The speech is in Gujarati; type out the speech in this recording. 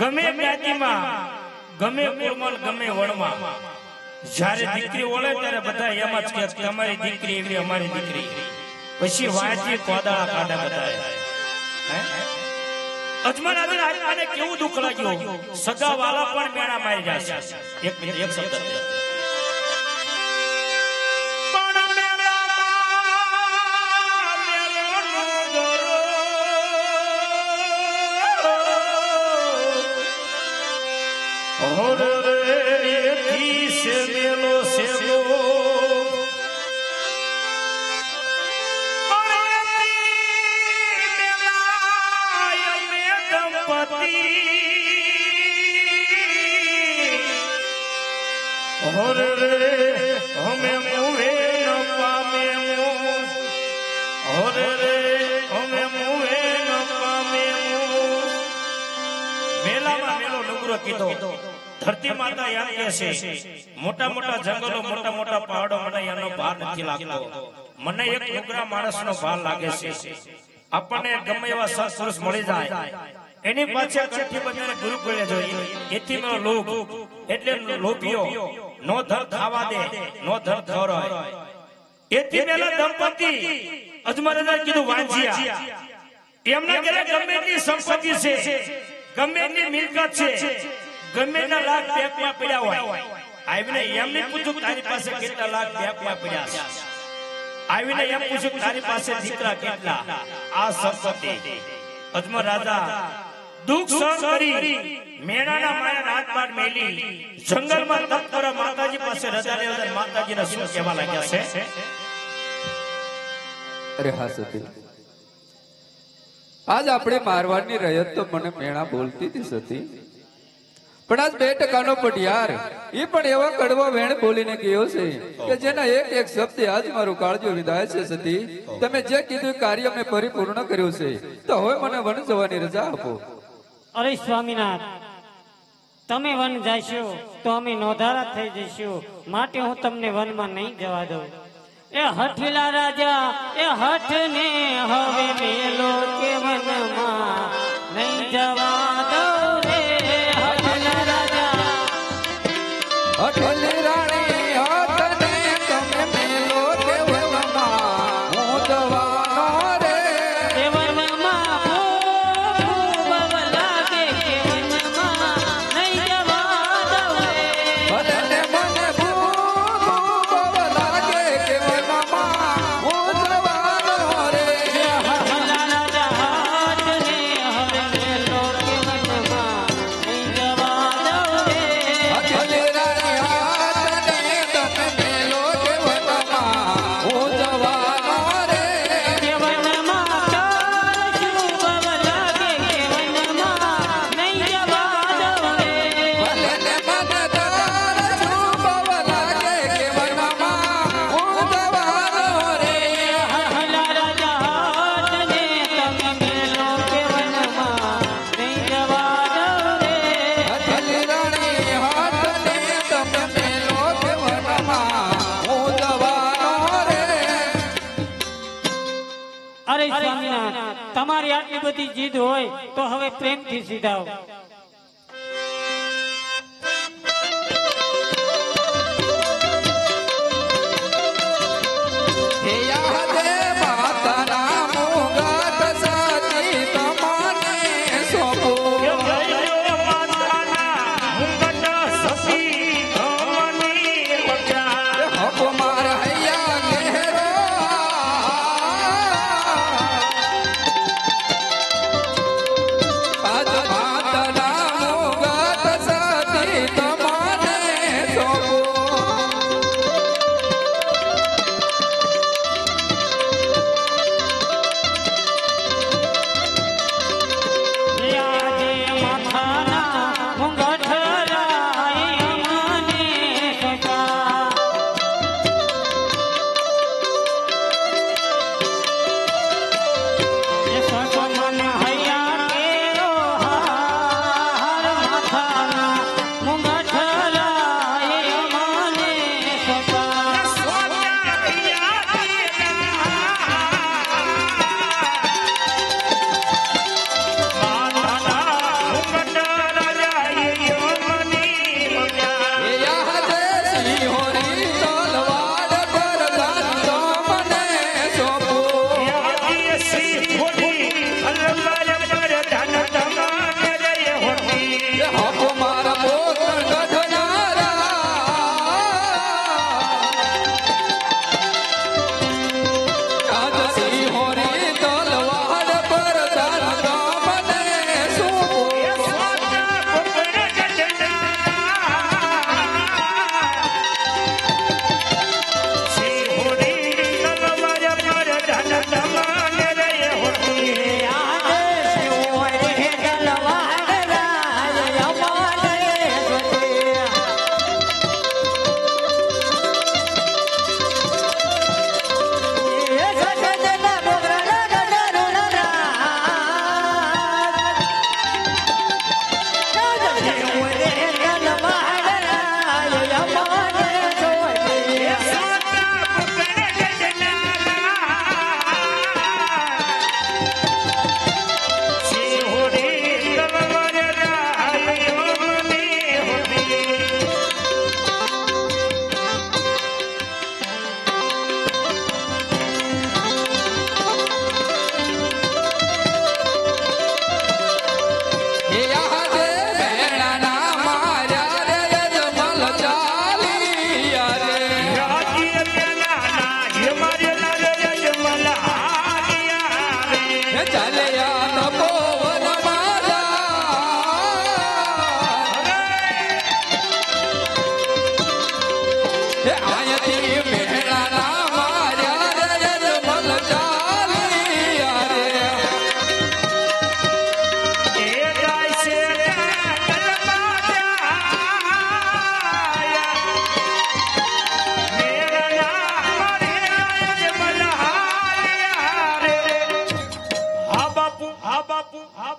ગમે જ્ઞાતિમાં ગમે કુળમાં ગમે વણમાં જ્યારે દીકરી ઓળે ત્યારે બધા એમ જ કે તમારી દીકરી એવી અમારી દીકરી પછી વાંચી કોદાળા કાઢા બતાય અજમલ આને કેવું દુઃખ લાગ્યું સગા વાલા પણ મેણા મારી જશે એક શબ્દ ધરતી માતા એમ કહે છે મોટા મોટા જંગલો મોટા મોટા પહાડો મને એનો ભાર નથી લાગતો મને એક નુગરા માણસનો ભાર લાગે છે આપણને ગમે એવા સત્પુરુષ મળી જાય એની પાછળ કઠી બંધાને ગુરુ બોલે જોઈએ એથી નો લોભ એટલે લોભીઓ નો ધર ખાવા દે નો ધર ખવરાય એથી મેલા દંપતી અજમલને કીધું વાંજિયા એમના ઘરે ગમે તેટલી સંપત્તિ છે ગમે તેટલી મિલકત છે ગમે ના લાખ બેંકમાં પડ્યા હોય આવીને એમને પૂછું તારી પાસે કેટલા લાખ બેંકમાં પડ્યા છે આવીને એમ પૂછું તારી પાસે દીકરા કેટલા આ સંપત્તિ અજમલ રાજા દુઃખ સહન કરી મેણાના માયા હાથ બાર મેલી જંગલમાં તપ કરવા માતાજી પાસે રજા લેવા માતાજીને શું કહેવા લાગ્યા છે અરે હા સતી આજ આપણે મારવાડની રયત તો મને મેણા બોલતી હતી સતી પણ આજ 2% પટિયાર એ પણ એવા કડવા વેણ બોલીને ગયો છે કે જેના એક એક શબ્દ આજ મારું કાળજો વિદાય છે સતી તમે જે કીધું કાર્ય મેં પરિપૂર્ણ કર્યું છે તો હવે મને વન જવાની રજા આપો અરે સ્વામીનાથ તમે વન જશો તો અમે નોધારા થઈ જઈશું માટે હું તમને વનમાં નહીં જવા દઉં એ હઠલા રાજા એ હઠ ને હવે મેલો કે વનમાં નહીં જવા દઉં રે હઠલા રાજા હઠલી રાણી હઠને તમે મેલો કે વનમાં હું જવાનો રે કે વનમાં ભૂખ લાગે કે વનમાં નહીં જવા દઉં રે હઠને મને ભૂખ લાગે કે વનમાં હું જવાનો રે હઠલા રાજા હઠને હવે મેલો કે વનમાં નહીં જવા દઉં રે હઠલી રાણી હઠને તમે મેલો કે વનમાં હું જવાનો રે કે વનમાં શું બવ લાગે કે વનમાં નહીં જવા દઉં રે ભલે ને મને તાર શુભ લાગે કે વનમાં હું જવાનો રે હઠલા રાજા હઠને તમે મેલો કે વનમાં નહીં જવા દઉં રે હઠલી રાણી હઠને તમે મેલો કે વનમાં હું જવાનો રે અરે સ્વામીનાથ તમારી આટલી બધી જીદ હોય તો હવે પ્રેમથી સીધાઓ